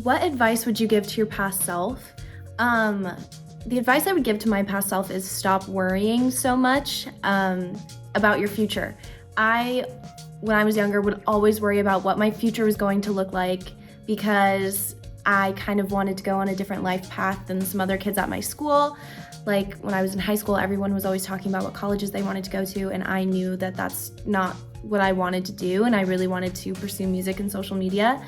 What advice would you give to your past self? The advice I would give to my past self is stop worrying so much about your future. When I was younger, would always worry about what my future was going to look like because I kind of wanted to go on a different life path than some other kids at my school. Like when I was in high school, everyone was always talking about what colleges they wanted to go to, and I knew that that's not what I wanted to do, and I really wanted to pursue music and social media,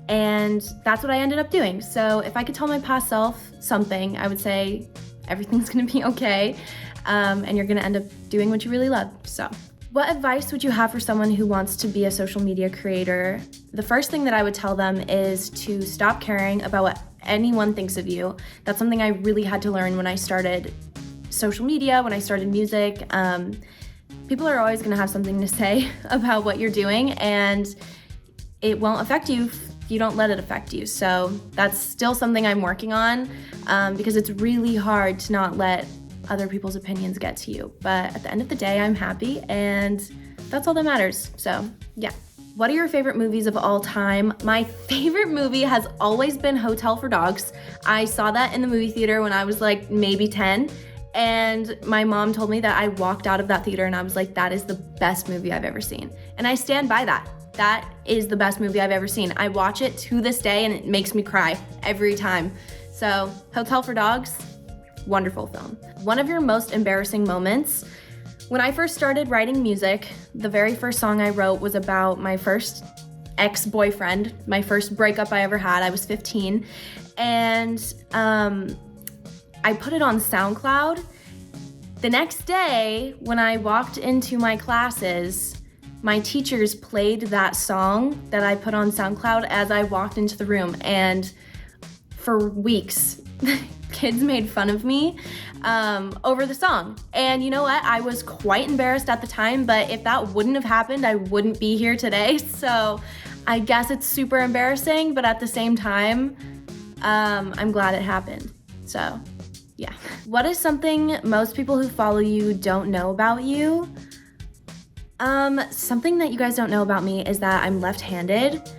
and that's what I ended up doing. So if I could tell my past self something, I would say everything's gonna be okay, and you're gonna end up doing what you really love. So what advice would you have for someone who wants to be a social media creator? The first thing that I would tell them is to stop caring about what anyone thinks of you. That's something I really had to learn when I started social media, when I started music. People are always gonna have something to say about what you're doing, and it won't affect you if you don't let it affect you. So that's still something I'm working on because it's really hard to not let other people's opinions get to you. But at the end of the day, I'm happy, and that's all that matters. So yeah. What are your favorite movies of all time? My favorite movie has always been Hotel for Dogs. I saw that in the movie theater when I was like maybe 10, and my mom told me that I walked out of that theater and I was like, that is the best movie I've ever seen. And I stand by that. That is the best movie I've ever seen. I watch it to this day and it makes me cry every time. So Hotel for Dogs, wonderful film. One of your most embarrassing moments? When I first started writing music, the very first song I wrote was about my first ex-boyfriend, my first breakup I ever had. I was 15, and I put it on SoundCloud. The next day, when I walked into my classes, my teachers played that song that I put on SoundCloud as I walked into the room, and for weeks, kids made fun of me over the song. And you know what? I was quite embarrassed at the time, but if that wouldn't have happened, I wouldn't be here today. So I guess it's super embarrassing, but at the same time, I'm glad it happened. So yeah. What is something most people who follow you don't know about you? Something that you guys don't know about me is that I'm left-handed.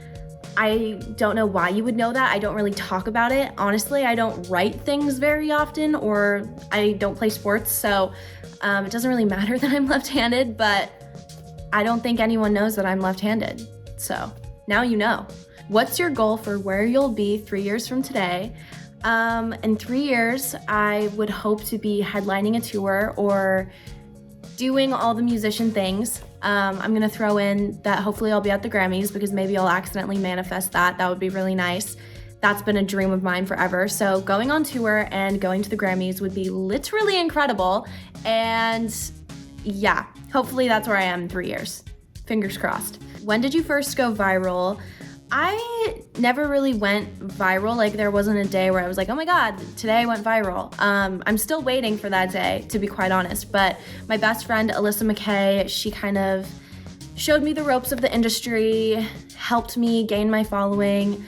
I don't know why you would know that. I don't really talk about it. Honestly, I don't write things very often, or I don't play sports, so it doesn't really matter that I'm left-handed, but I don't think anyone knows that I'm left-handed. So now you know. What's your goal for where you'll be 3 years from today? In 3 years, I would hope to be headlining a tour or doing all the musician things. I'm gonna throw in that hopefully I'll be at the Grammys, because maybe I'll accidentally manifest that. That would be really nice. That's been a dream of mine forever. So going on tour and going to the Grammys would be literally incredible. And yeah, hopefully that's where I am in 3 years. Fingers crossed. When did you first go viral? I never really went viral. Like there wasn't a day where I was like, oh my God, today I went viral. I'm still waiting for that day, to be quite honest. But my best friend, Alyssa McKay, she kind of showed me the ropes of the industry, helped me gain my following.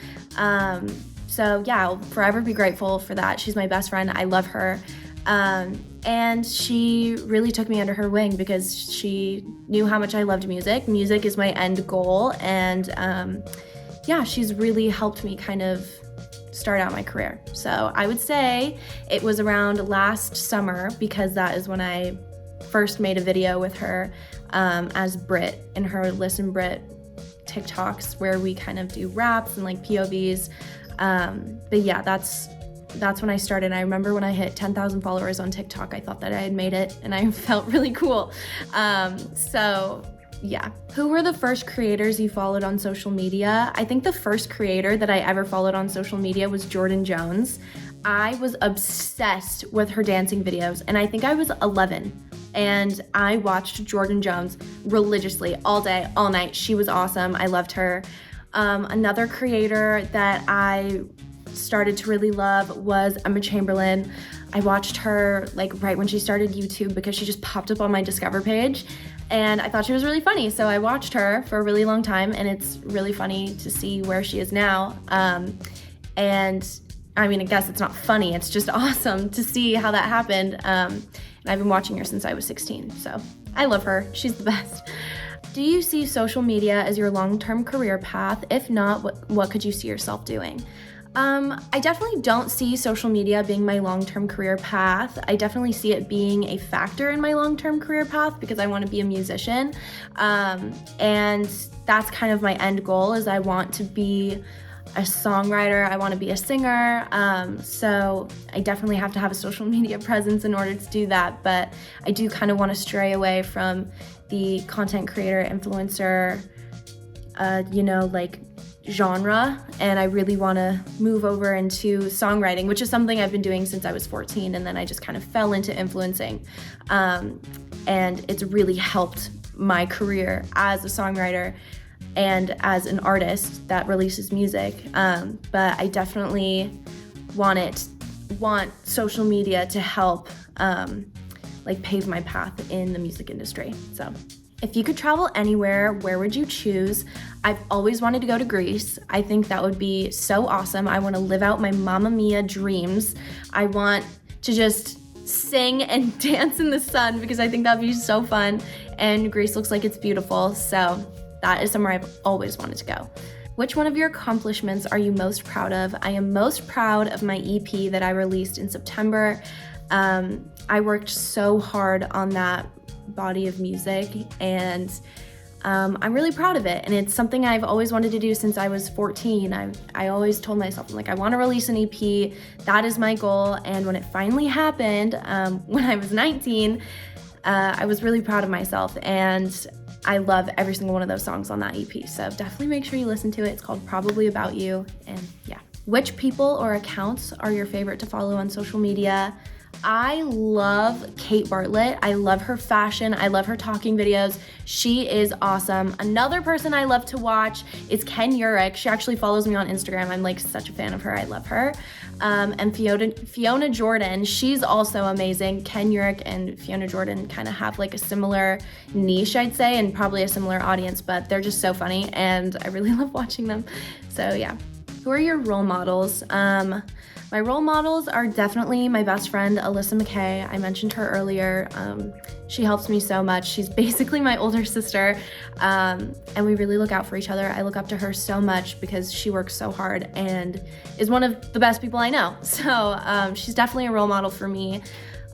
So yeah, I'll forever be grateful for that. She's my best friend. I love her. And she really took me under her wing because she knew how much I loved music. Music is my end goal. And yeah, she's really helped me kind of start out my career. So I would say it was around last summer, because that is when I first made a video with her as Brit in her Listen Brit TikToks, where we kind of do raps and like POVs. But yeah, that's when I started. I remember when I hit 10,000 followers on TikTok, I thought that I had made it and I felt really cool. So yeah. Who were the first creators you followed on social media? I think the first creator that I ever followed on social media was Jordan Jones. I was obsessed with her dancing videos, and I think I was 11, and I watched Jordan Jones religiously all day, all night. She was awesome. I loved her. Another creator that I started to really love was Emma Chamberlain. I watched her like right when she started YouTube, because she just popped up on my Discover page, and I thought she was really funny. So I watched her for a really long time, and it's really funny to see where she is now. And I mean, I guess it's not funny, it's just awesome to see how that happened. And I've been watching her since I was 16, so I love her. She's the best. Do you see social media as your long-term career path? If not, what could you see yourself doing? I definitely don't see social media being my long-term career path. I definitely see it being a factor in my long-term career path because I want to be a musician. And that's kind of my end goal, is I want to be a songwriter, I want to be a singer. So I definitely have to have a social media presence in order to do that. But I do kind of want to stray away from the content creator, influencer, genre, and I really want to move over into songwriting, which is something I've been doing since I was 14, and then I just kind of fell into influencing, and it's really helped my career as a songwriter and as an artist that releases music, but I definitely want social media to help pave my path in the music industry. So if you could travel anywhere, where would you choose? I've always wanted to go to Greece. I think that would be so awesome. I want to live out my Mamma Mia dreams. I want to just sing and dance in the sun because I think that'd be so fun. And Greece looks like it's beautiful. So that is somewhere I've always wanted to go. Which one of your accomplishments are you most proud of? I am most proud of my EP that I released in September. I worked so hard on that body of music, and I'm really proud of it, and it's something I've always wanted to do since I was 14. I always told myself, I want to release an EP, that is my goal, and when it finally happened, when I was 19, I was really proud of myself, and I love every single one of those songs on that EP, so definitely make sure you listen to it. It's called Probably About You, and yeah. Which people or accounts are your favorite to follow on social media? I love Kate Bartlett. I love her fashion. I love her talking videos. She is awesome. Another person I love to watch is Ken Urich. She actually follows me on Instagram. I'm such a fan of her. I love her. And Fiona Jordan, she's also amazing. Ken Urich and Fiona Jordan kind of have a similar niche, I'd say, and probably a similar audience, but they're just so funny and I really love watching them. So yeah. Who are your role models? My role models are definitely my best friend, Alyssa McKay. I mentioned her earlier. She helps me so much. She's basically my older sister, and we really look out for each other. I look up to her so much because she works so hard and is one of the best people I know. So she's definitely a role model for me.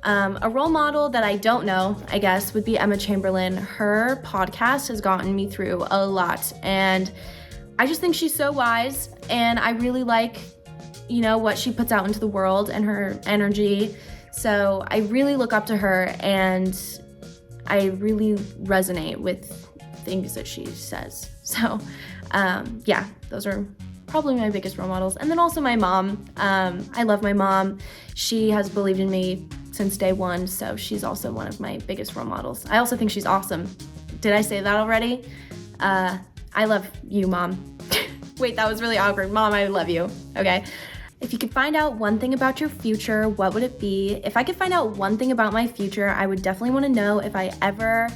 A role model that I don't know, I guess, would be Emma Chamberlain. Her podcast has gotten me through a lot, and I just think she's so wise, and I really like what she puts out into the world and her energy. So I really look up to her, and I really resonate with things that she says. So yeah, those are probably my biggest role models. And then also my mom. I love my mom. She has believed in me since day one, so she's also one of my biggest role models. I also think she's awesome. Did I say that already? I love you, Mom. Wait, that was really awkward. Mom, I love you. Okay. If you could find out one thing about your future, what would it be? If I could find out one thing about my future, I would definitely want to know if I ever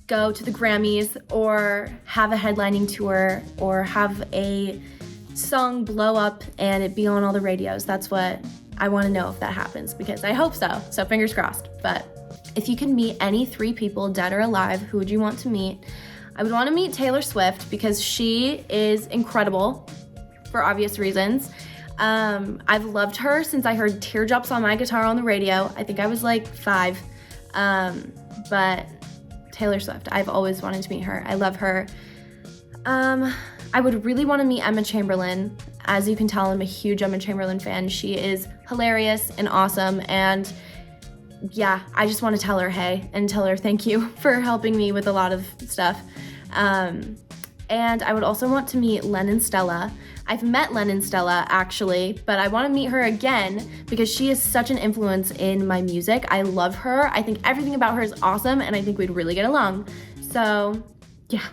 go to the Grammys or have a headlining tour or have a song blow up and it be on all the radios. That's what I want to know if that happens, because I hope so. So fingers crossed. But if you could meet any 3 people, dead or alive, who would you want to meet? I would want to meet Taylor Swift because she is incredible for obvious reasons. I've loved her since I heard Teardrops on My Guitar on the radio. I think I was 5. But Taylor Swift, I've always wanted to meet her. I love her. I would really want to meet Emma Chamberlain. As you can tell, I'm a huge Emma Chamberlain fan. She is hilarious and awesome, and yeah, I just want to tell her hey and tell her thank you for helping me with a lot of stuff. And I would also want to meet Len and Stella. I've met Len and Stella actually, but I want to meet her again because she is such an influence in my music. I love her. I think everything about her is awesome, and I think we'd really get along. So yeah.